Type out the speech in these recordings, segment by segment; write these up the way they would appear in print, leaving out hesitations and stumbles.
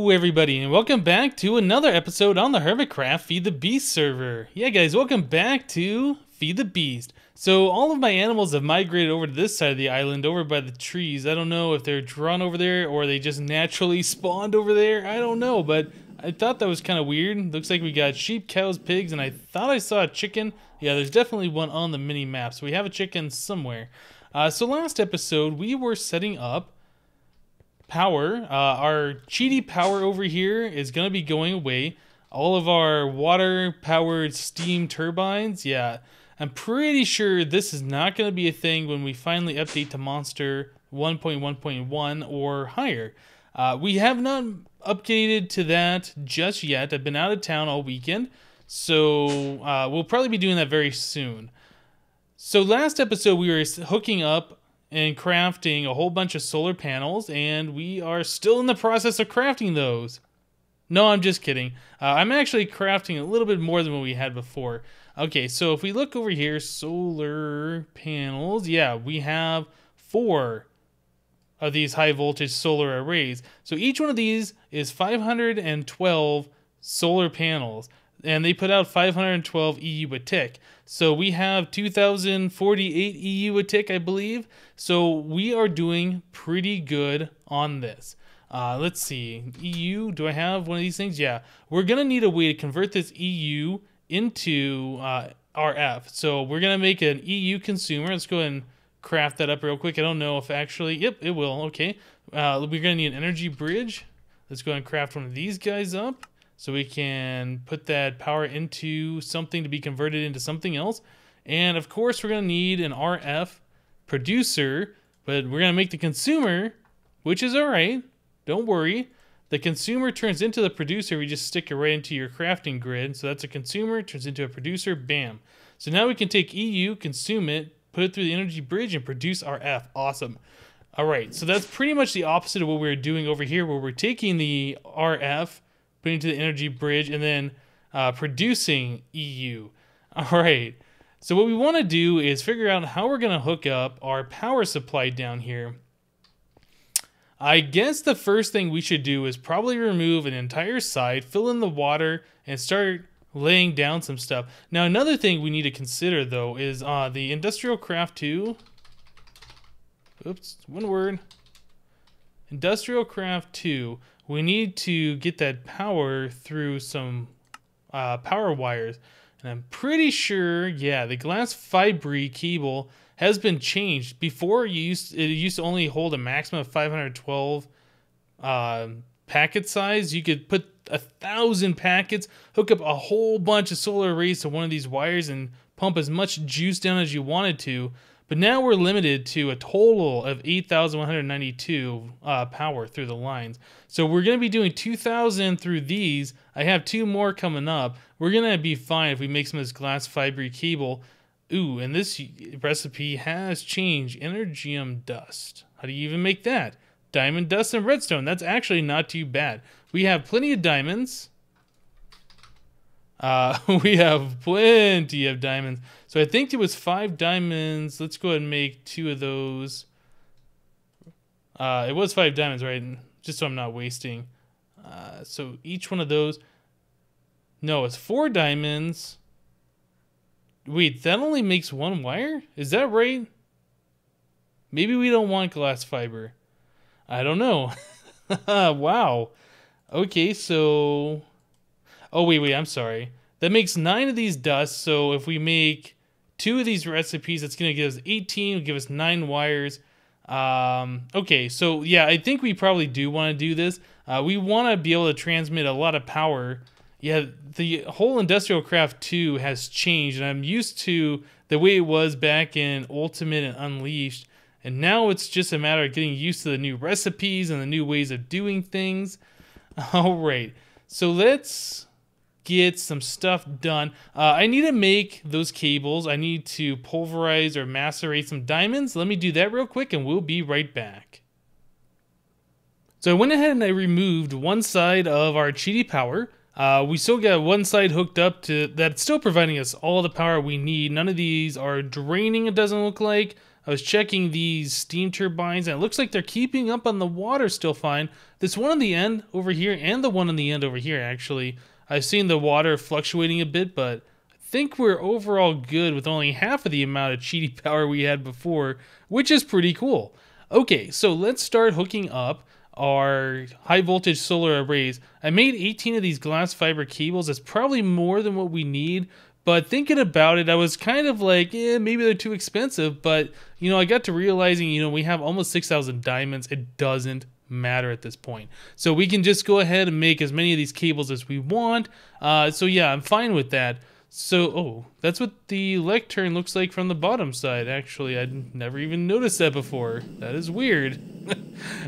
Hello everybody and welcome back to another episode on the HermitCraft Feed the Beast server. Yeah guys, welcome back to Feed the Beast. So all of my animals have migrated over to this side of the island, over by the trees. I don't know if they're drawn over there or they just naturally spawned over there. I don't know, but I thought that was kind of weird. Looks like we got sheep, cows, pigs, and I thought I saw a chicken. Yeah, there's definitely one on the mini map, so we have a chicken somewhere. So last episode we were setting up power. Our cheaty power over here is going to be going away. All of our water powered steam turbines, yeah, I'm pretty sure this is not going to be a thing when we finally update to Monster 1.1.1 or higher. We have not updated to that just yet. I've been out of town all weekend, so we'll probably be doing that very soon. So last episode we were hooking up and crafting a whole bunch of solar panels, and we are still in the process of crafting those. No, I'm just kidding. I'm actually crafting a little bit more than what we had before. Okay, so if we look over here, solar panels, yeah, we have 4 of these high voltage solar arrays. So each one of these is 512 solar panels, and they put out 512 EU a tick. So we have 2048 EU a tick, I believe. So we are doing pretty good on this. Let's see, EU, do I have one of these things? Yeah, we're gonna need a way to convert this EU into RF. So we're gonna make an EU consumer. Let's go ahead and craft that up real quick. I don't know if actually, yep, it will, okay. We're gonna need an energy bridge. Let's go ahead and craft one of these guys up, so we can put that power into something to be converted into something else. And of course we're going to need an RF producer, but we're going to make the consumer, which is alright, don't worry. The consumer turns into the producer, we just stick it right into your crafting grid. So that's a consumer, turns into a producer, bam. So now we can take EU, consume it, put it through the energy bridge, and produce RF, awesome. Alright, so that's pretty much the opposite of what we're doing over here, where we're taking the RF, putting to the energy bridge, and then producing EU. Alright, so what we want to do is figure out how we're going to hook up our power supply down here. I guess the first thing we should do is probably remove an entire side, fill in the water, and start laying down some stuff. Now another thing we need to consider though is the Industrial Craft 2. Oops, one word. Industrial Craft 2. We need to get that power through some power wires. And I'm pretty sure, yeah, the glass fibre cable has been changed. Before, it used to only hold a maximum of 512 packet size. You could put 1,000 packets, hook up a whole bunch of solar arrays to one of these wires, and pump as much juice down as you wanted to. But now we're limited to a total of 8,192 power through the lines. So we're going to be doing 2,000 through these. I have 2 more coming up. We're going to be fine if we make some of this glass fibre cable. Ooh, and this recipe has changed. Energium dust. How do you even make that? Diamond dust and redstone. That's actually not too bad. We have plenty of diamonds. We have plenty of diamonds. So I think it was 5 diamonds. Let's go ahead and make 2 of those. It was 5 diamonds, right? Just so I'm not wasting. So each one of those. No, it's 4 diamonds. Wait, that only makes 1 wire? Is that right? Maybe we don't want glass fiber. I don't know. Wow. Okay, so... Oh, wait, I'm sorry. That makes 9 of these dusts, so if we make 2 of these recipes, that's going to give us 18, it'll give us 9 wires. Okay, so yeah, I think we probably do want to do this. We want to be able to transmit a lot of power. Yeah, the whole Industrial Craft 2 has changed, and I'm used to the way it was back in Ultimate and Unleashed, and now it's just a matter of getting used to the new recipes and the new ways of doing things. Alright, so let's get some stuff done. I need to make those cables. I need to pulverize or macerate some diamonds. Let me do that real quick and we'll be right back. So I went ahead and I removed one side of our cheaty power. We still got one side hooked up to that's still providing us all the power we need. None of these are draining, it doesn't look like. I was checking these steam turbines, and it looks like they're keeping up on the water still fine. This one on the end over here, and the one on the end over here, actually, I've seen the water fluctuating a bit, but I think we're overall good with only half of the amount of cheaty power we had before, which is pretty cool. Okay, so let's start hooking up our high voltage solar arrays. I made 18 of these glass fiber cables. That's probably more than what we need, but thinking about it, I was kind of like, maybe they're too expensive, but you know, I got to realizing, you know, we have almost 6,000 diamonds. It doesn't matter at this point. So we can just go ahead and make as many of these cables as we want. So yeah, I'm fine with that. So, oh, that's what the lectern looks like from the bottom side. Actually, I'd never even noticed that before. That is weird.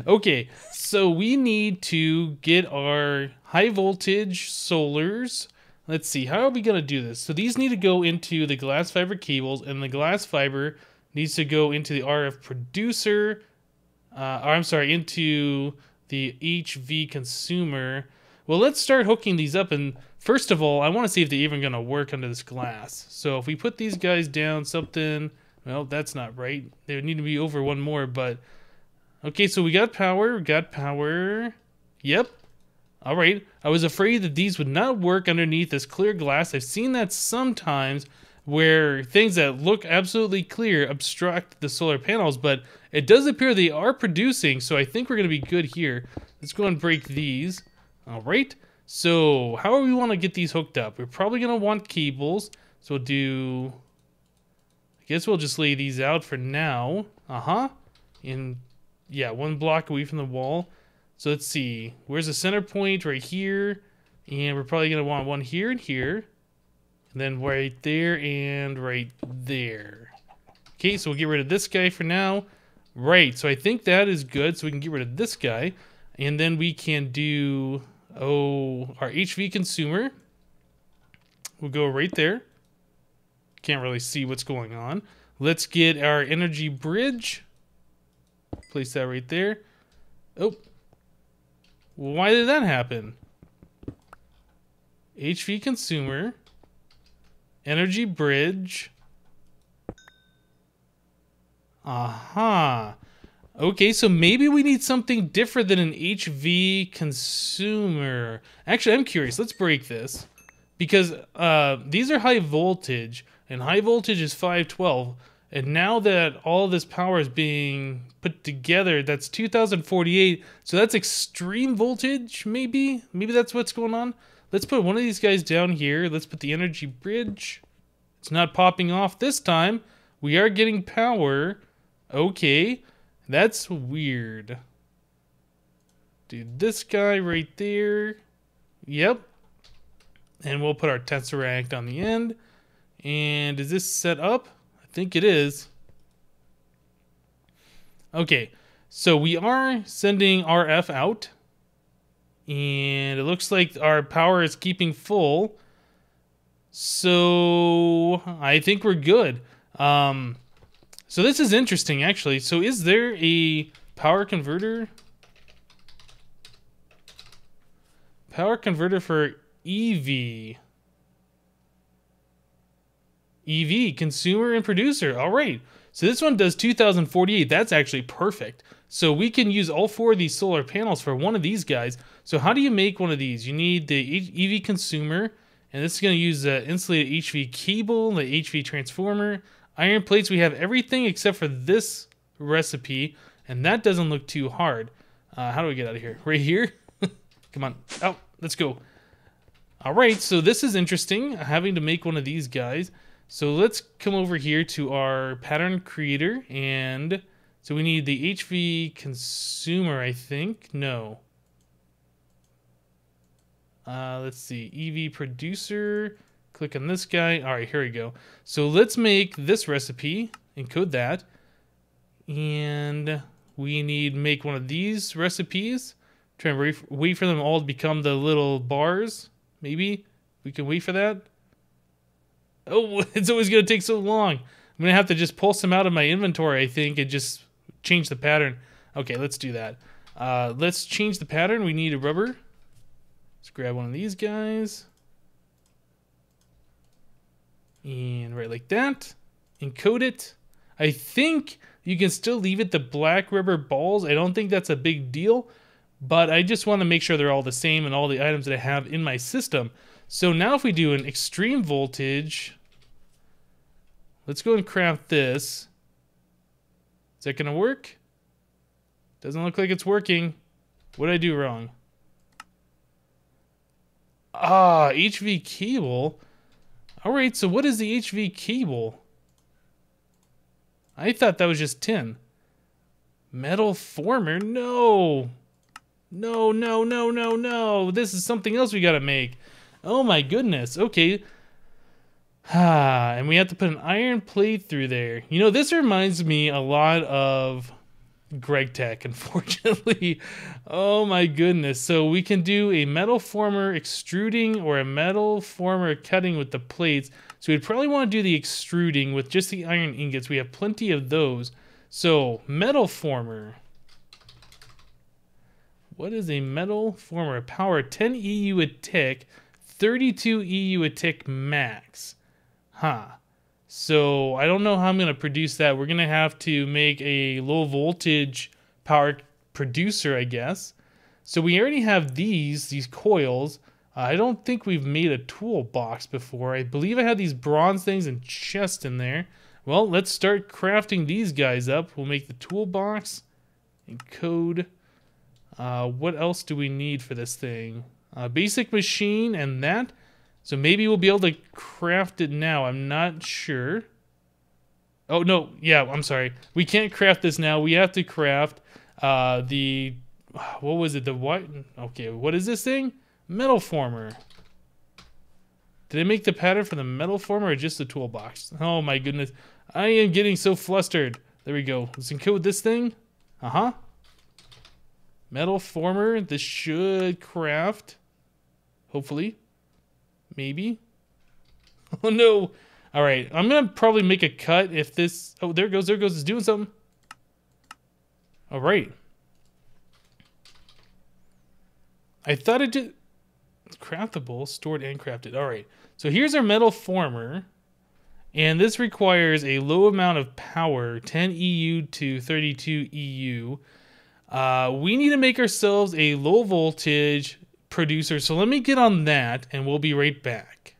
Okay, so we need to get our high voltage solars. Let's see, how are we going to do this? So these need to go into the glass fiber cables, and the glass fiber needs to go into the RF producer, into the HV consumer. Well, let's start hooking these up, and first of all, I want to see if they're even going to work under this glass. So if we put these guys down something, well, that's not right. They would need to be over one more, but okay, so we got power, Yep. All right. I was afraid that these would not work underneath this clear glass. I've seen that sometimes where things that look absolutely clear obstruct the solar panels, but it does appear they are producing, so I think we're going to be good here. Let's go and break these. All right. So how do we want to get these hooked up? We're probably going to want cables. So we'll do... I guess we'll just lay these out for now. And yeah, one block away from the wall. So let's see. Where's the center point? Right here. And we're probably going to want one here and here. And then right there and right there. Okay, so we'll get rid of this guy for now. Right, so I think that is good. So we can get rid of this guy. And then we can do... our HV consumer will go right there. Can't really see what's going on. Let's get our energy bridge. Place that right there. Oh. Why did that happen? HV consumer. Energy bridge. Aha. Okay, so maybe we need something different than an HV consumer. Actually, I'm curious. Let's break this. Because these are high voltage, and high voltage is 512. And now that all this power is being put together, that's 2048. So that's extreme voltage, maybe? Maybe that's what's going on? Let's put one of these guys down here. Let's put the energy bridge. It's not popping off this time. We are getting power. Okay. That's weird. Dude, this guy right there. Yep. And we'll put our tesseract on the end. And is this set up? I think it is. Okay. So we are sending RF out. And it looks like our power is keeping full. So I think we're good. So this is interesting, actually. So is there a power converter? Power converter for EV. EV, consumer and producer. All right. So this one does 2048. That's actually perfect. So we can use all four of these solar panels for one of these guys. So how do you make one of these? You need the EV consumer. And this is going to use the insulated HV cable, the HV transformer. Iron plates, we have everything except for this recipe, and that doesn't look too hard. How do we get out of here? Right here? Come on. Oh, let's go. All right, so this is interesting, having to make one of these guys. So let's come over here to our pattern creator, and so we need the HV consumer, I think. No. Let's see, EV producer. Click on this guy. All right, here we go. So let's make this recipe, encode that, and we need to make one of these recipes. Try and wait for them all to become the little bars. Maybe we can wait for that. Oh, it's always going to take so long. I'm going to have to just pull some out of my inventory, I think, and just change the pattern. Okay, let's do that. Let's change the pattern. We need a rubber. Let's grab one of these guys. And right like that. Encode it. I think you can still leave it the black rubber balls. I don't think that's a big deal, but I just want to make sure they're all the same and all the items that I have in my system. So now if we do an extreme voltage, let's go and craft this. Is that going to work? Doesn't look like it's working. What did I do wrong? Ah, HV cable. Alright, so what is the HV cable? I thought that was just tin. Metal former? No. No, no, no, no, no. This is something else we gotta make. Oh my goodness. Okay. Ah, and we have to put an iron plate through there. You know, this reminds me a lot of Greg Tech, unfortunately. Oh my goodness. So we can do a metal former extruding or a metal former cutting with the plates. So we'd probably want to do the extruding with just the iron ingots. We have plenty of those. So metal former. What is a metal former? Power 10 EU a tick, 32 EU a tick max. Huh. So I don't know how I'm going to produce that. We're going to have to make a low voltage power producer, I guess. So we already have these coils. I don't think we've made a toolbox before. I believe I had these bronze things and chest in there. Well, let's start crafting these guys up. We'll make the toolbox and code. What else do we need for this thing? Basic machine and that. So maybe we'll be able to craft it now. I'm not sure. Oh, no. Yeah, I'm sorry. We can't craft this now. We have to craft the... What was it? The what? Okay, what is this thing? Metal former. Did I make the pattern for the metal former or just the toolbox? Oh my goodness. I am getting so flustered. There we go. Let's encode this thing. Uh-huh. Metal former. This should craft. Hopefully. Maybe. Oh no. Alright, I'm gonna probably make a cut if this... Oh, there it goes, it's doing something. Alright. I thought it just... Craftable, stored and crafted. Alright, so here's our metal former. And this requires a low amount of power, 10 EU to 32 EU. We need to make ourselves a low voltage producer, so let me get on that and we'll be right back.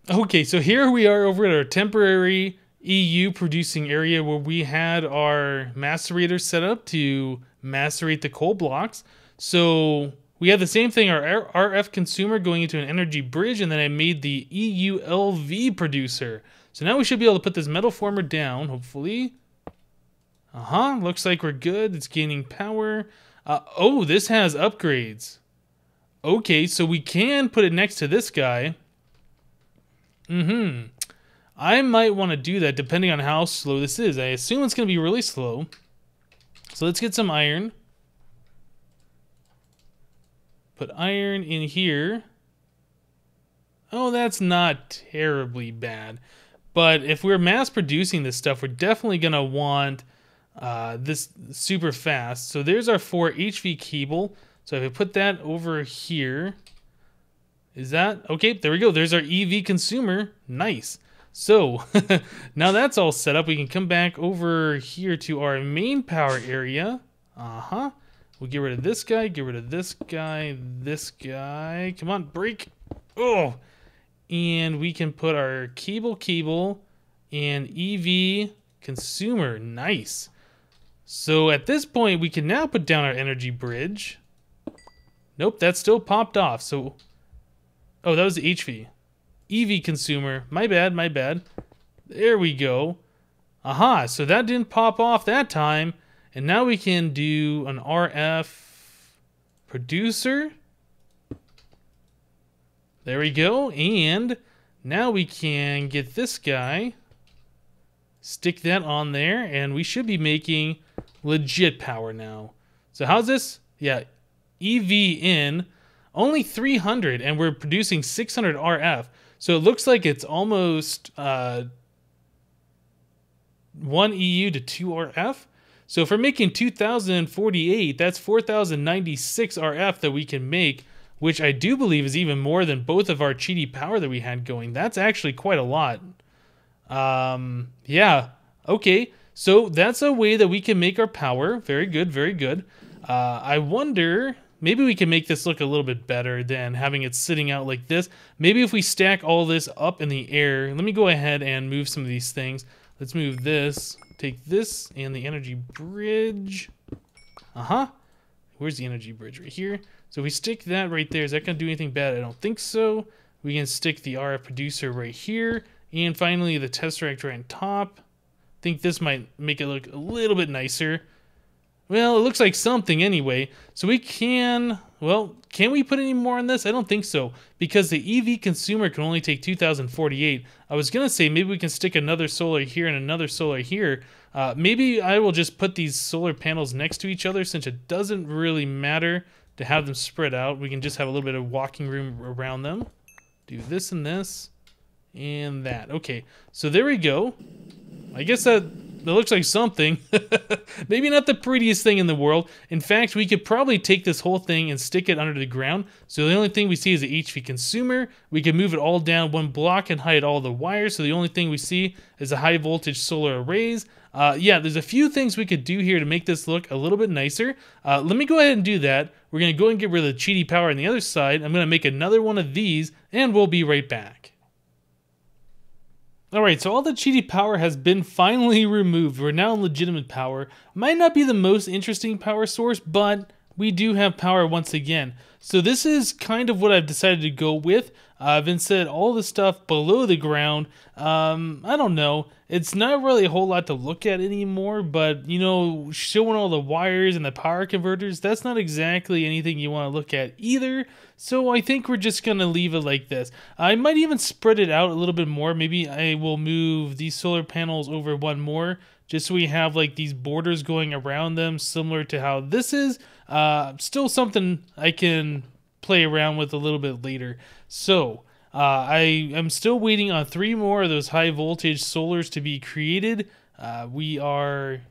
Okay, so here we are over at our temporary EU producing area where we had our macerator set up to macerate the coal blocks. So we have the same thing, our RF consumer going into an energy bridge, and then I made the EULV producer. So now we should be able to put this metal former down, hopefully. Looks like we're good. It's gaining power. Oh, this has upgrades. Okay, so we can put it next to this guy. I might want to do that depending on how slow this is. I assume it's going to be really slow. So let's get some iron. Put iron in here. Oh, that's not terribly bad. But if we're mass producing this stuff, we're definitely going to want this super fast. So there's our 4 HV cable. So if I put that over here, is that okay? There we go. There's our EV consumer. Nice. So now that's all set up. We can come back over here to our main power area. We'll get rid of this guy, get rid of this guy, this guy. Come on, break. Oh, and we can put our cable and EV consumer. Nice. So at this point, we can now put down our energy bridge. Nope, that still popped off. So, oh, that was the HV. EV consumer. My bad. There we go. So that didn't pop off that time. And now we can do an RF producer. There we go. And now we can get this guy. Stick that on there. And we should be making legit power now. So how's this? Yeah, EV in. Only 300. And we're producing 600 RF. So it looks like it's almost 1 EU to 2 RF. So if we're making 2,048, that's 4,096 RF that we can make, which I do believe is even more than both of our cheaty power that we had going. That's actually quite a lot. Yeah. Okay. So that's a way that we can make our power. Very good. Very good. I wonder, maybe we can make this look a little bit better than having it sitting out like this. Maybe if we stack all this up in the air. Let me go ahead and move some of these things. Let's move this. Take this and the energy bridge. Where's the energy bridge? Right here. So if we stick that right there, is that going to do anything bad? I don't think so. We can stick the RF producer right here. And finally, the Tesseract right on top. I think this might make it look a little bit nicer. Well, it looks like something anyway. So we can, well, can we put any more on this? I don't think so, because the EV consumer can only take 2,048. I was going to say maybe we can stick another solar here and another solar here. Maybe I will just put these solar panels next to each other, since it doesn't really matter to have them spread out. We can just have a little bit of walking room around them. Do this and this and that. Okay, so there we go. I guess that looks like something. Maybe not the prettiest thing in the world. In fact, we could probably take this whole thing and stick it under the ground. So the only thing we see is the HV consumer. We can move it all down one block and hide all the wires. So the only thing we see is the high voltage solar arrays. Yeah, there's a few things we could do here to make this look a little bit nicer. Let me go ahead and do that. We're going to go and get rid of the cheaty power on the other side. I'm going to make another one of these, and we'll be right back. Alright, so all the cheaty power has been finally removed. We're now in legitimate power. Might not be the most interesting power source, but we do have power once again. So this is kind of what I've decided to go with. I've instead all the stuff below the ground. I don't know. It's not really a whole lot to look at anymore, but you know, showing all the wires and the power converters, that's not exactly anything you want to look at either. So I think we're just going to leave it like this. I might even spread it out a little bit more. Maybe I will move these solar panels over one more, just so we have like these borders going around them, similar to how this is. Still something I can play around with a little bit later. So I am still waiting on 3 more of those high voltage solars to be created. We are,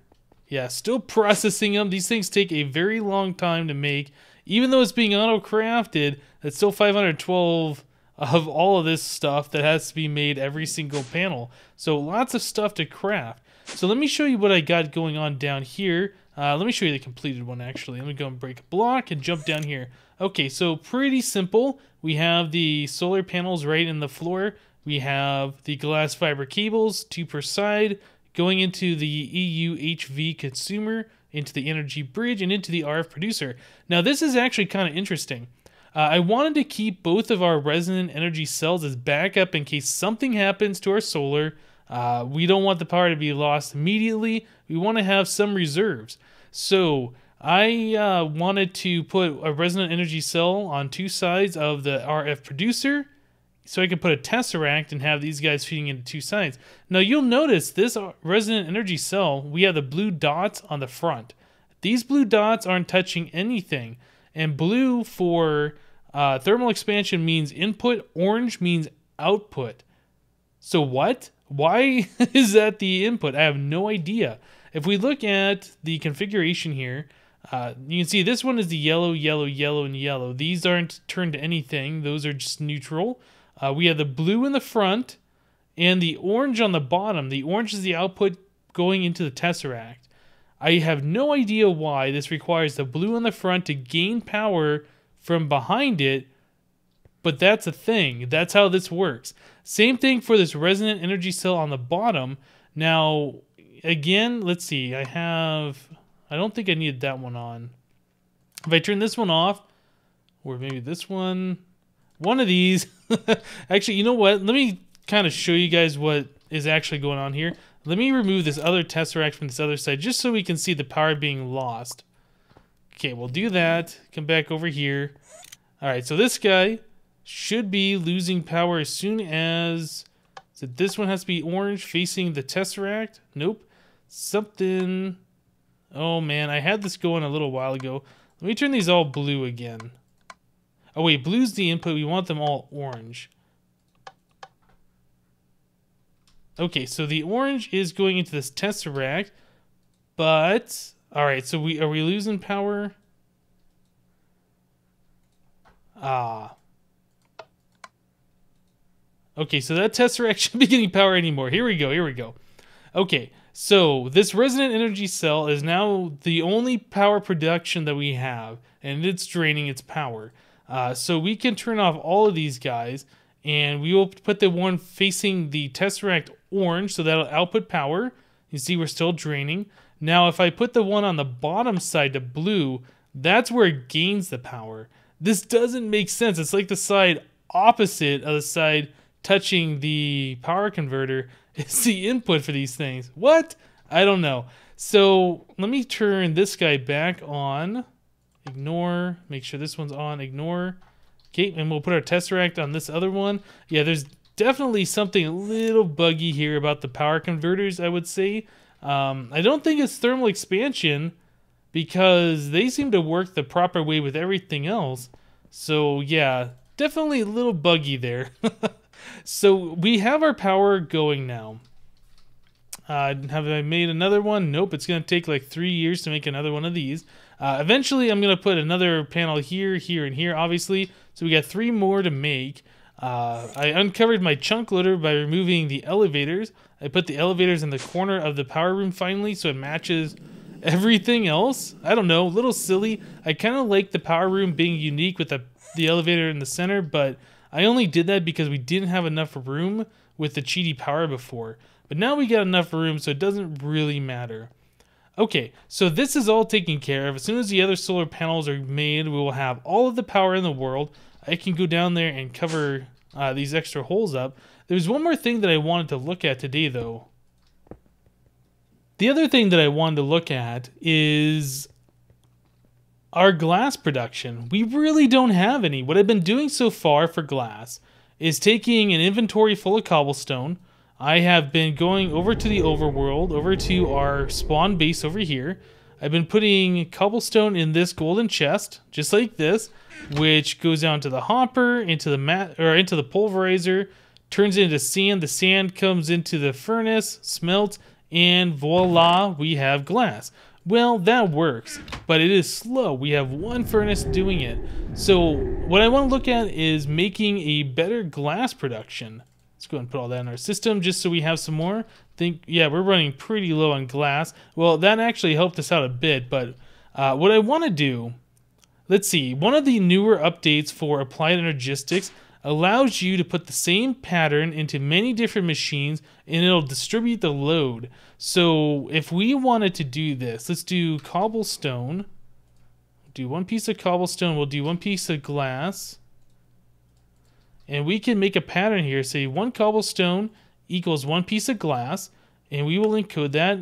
yeah, still processing them. These things take a very long time to make. Even though it's being auto-crafted, it's still 512 of all of this stuff that has to be made every single panel. So lots of stuff to craft. So let me show you what I got going on down here. Let me show you the completed one, actually. Let me go and break a block and jump down here. Okay, so pretty simple. We have the solar panels right in the floor. We have the glass fiber cables, 2 per side, going into the EU HV consumer, into the energy bridge, and into the RF producer. Now, this is actually kind of interesting. I wanted to keep both of our resonant energy cells as backup in case something happens to our solar. We don't want the power to be lost immediately. We want to have some reserves. So I wanted to put a resonant energy cell on 2 sides of the RF producer, so I could put a tesseract and have these guys feeding into 2 sides. Now you'll notice this resonant energy cell, we have the blue dots on the front. These blue dots aren't touching anything. And blue for thermal expansion means input, orange means output. So what? Why is that the input? I have no idea. If we look at the configuration here, you can see this one is the yellow, yellow, yellow, and yellow. These aren't turned to anything. Those are just neutral. We have the blue in the front and the orange on the bottom. The orange is the output going into the tesseract. I have no idea why this requires the blue on the front to gain power from behind it, but that's a thing. That's how this works. Same thing for this resonant energy cell on the bottom. Now, again, let's see. I don't think I needed that one on. If I turn this one off, or maybe this one of these. Actually, you know what? Let me kind of show you guys what is actually going on here. Let me remove this other tesseract from this other side just so we can see the power being lost. Okay, we'll do that. Come back over here. All right, so this guy should be losing power as soon as... So this one has to be orange facing the tesseract. Nope. Something... Oh, man, I had this going a little while ago. Let me turn these all blue again. Oh, wait, blue's the input. We want them all orange. Okay, so the orange is going into this tesseract, but... Alright, so are we losing power? Okay, so that tesseract shouldn't be getting power anymore. Here we go, here we go. Okay, so this resonant energy cell is now the only power production that we have, and it's draining its power. So we can turn off all of these guys, and we will put the one facing the tesseract orange, so that'll output power. You see we're still draining. Now if I put the one on the bottom side to blue, that's where it gains the power. This doesn't make sense. It's like the side opposite of the side touching the power converter is the input for these things. What? I don't know. So let me turn this guy back on. Ignore. Make sure this one's on. Ignore. Okay, and we'll put our tesseract on this other one. Yeah, there's definitely something a little buggy here about the power converters, I would say. I don't think it's thermal expansion because they seem to work the proper way with everything else. So yeah, definitely a little buggy there. So we have our power going now. Have I made another one? Nope, it's going to take like 3 years to make another one of these. Eventually, I'm going to put another panel here, here, and here, obviously. So we got 3 more to make. I uncovered my chunk loader by removing the elevators. I put the elevators in the corner of the power room finally, so it matches everything else. I don't know, a little silly. I kind of like the power room being unique with the elevator in the center, but I only did that because we didn't have enough room with the cheaty power before. But now we got enough room, so it doesn't really matter. Okay, so this is all taken care of. As soon as the other solar panels are made, we will have all of the power in the world. I can go down there and cover these extra holes up. There's one more thing that I wanted to look at today, though. The other thing that I wanted to look at is our glass production. We really don't have any. What I've been doing so far for glass is taking an inventory full of cobblestone. I have been going over to the overworld, over to our spawn base over here. I've been putting cobblestone in this golden chest, just like this, which goes down to the hopper, into the pulverizer, turns into sand. The sand comes into the furnace, smelts, and voila, we have glass. Well, that works, but it is slow. We have one furnace doing it. So what I want to look at is making a better glass production. Let's go ahead and put all that in our system just so we have some more. Yeah, we're running pretty low on glass. Well, that actually helped us out a bit, but what I want to do, let's see, one of the newer updates for Applied Energistics allows you to put the same pattern into many different machines and it'll distribute the load. So if we wanted to do this, let's do cobblestone. Do one piece of cobblestone, we'll do one piece of glass. And we can make a pattern here, say 1 cobblestone equals 1 piece of glass, and we will encode that.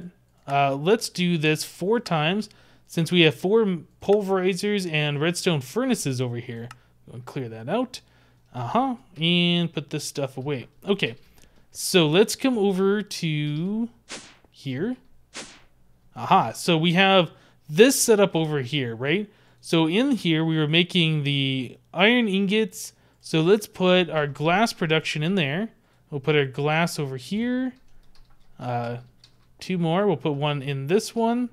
Let's do this 4 times, since we have 4 pulverizers and redstone furnaces over here. We'll clear that out. And put this stuff away. Okay, so let's come over to here. So we have this set up over here, right? So in here, we were making the iron ingots. So let's put our glass production in there. We'll put our glass over here. 2 more. We'll put one in this one.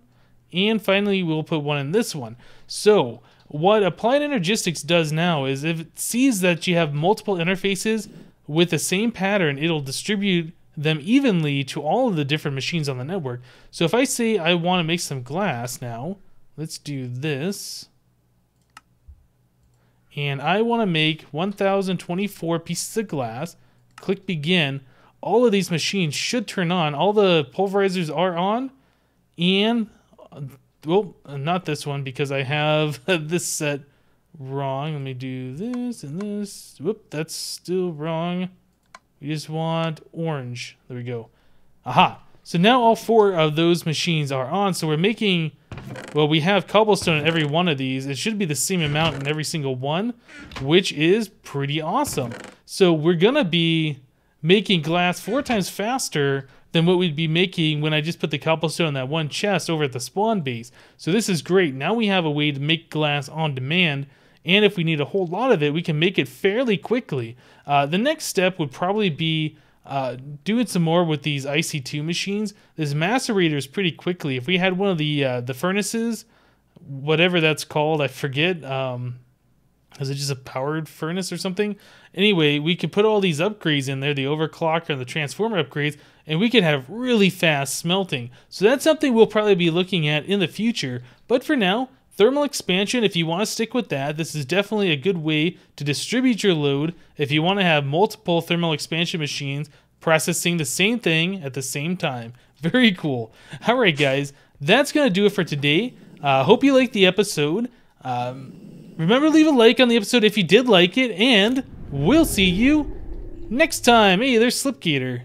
And finally, we'll put one in this one. So what Applied Energistics does now is if it sees that you have multiple interfaces with the same pattern, it'll distribute them evenly to all of the different machines on the network. So if I say I want to make some glass now, let's do this. And I want to make 1024 pieces of glass. Click begin. All of these machines should turn on. All the pulverizers are on. And, well, not this one because I have this set wrong. Let me do this and this. Whoop, that's still wrong. We just want orange. There we go. So now all 4 of those machines are on. So we're making... Well, we have cobblestone in every one of these. It should be the same amount in every single one, which is pretty awesome. So we're going to be making glass 4 times faster than what we'd be making when I just put the cobblestone in that one chest over at the spawn base. So this is great. Now we have a way to make glass on demand, and if we need a whole lot of it, we can make it fairly quickly. The next step would probably be doing some more with these IC2 machines. This macerators pretty quickly. If we had one of the furnaces, whatever that's called, I forget. Is it just a powered furnace or something? Anyway, we could put all these upgrades in there, the overclocker and the transformer upgrades, and we could have really fast smelting. So that's something we'll probably be looking at in the future. But for now, thermal expansion, if you want to stick with that, this is definitely a good way to distribute your load if you want to have multiple thermal expansion machines processing the same thing at the same time. Very cool. All right, guys, that's going to do it for today. Hope you liked the episode. Remember, leave a like on the episode if you did like it, and we'll see you next time. Hey, there's Slipgator.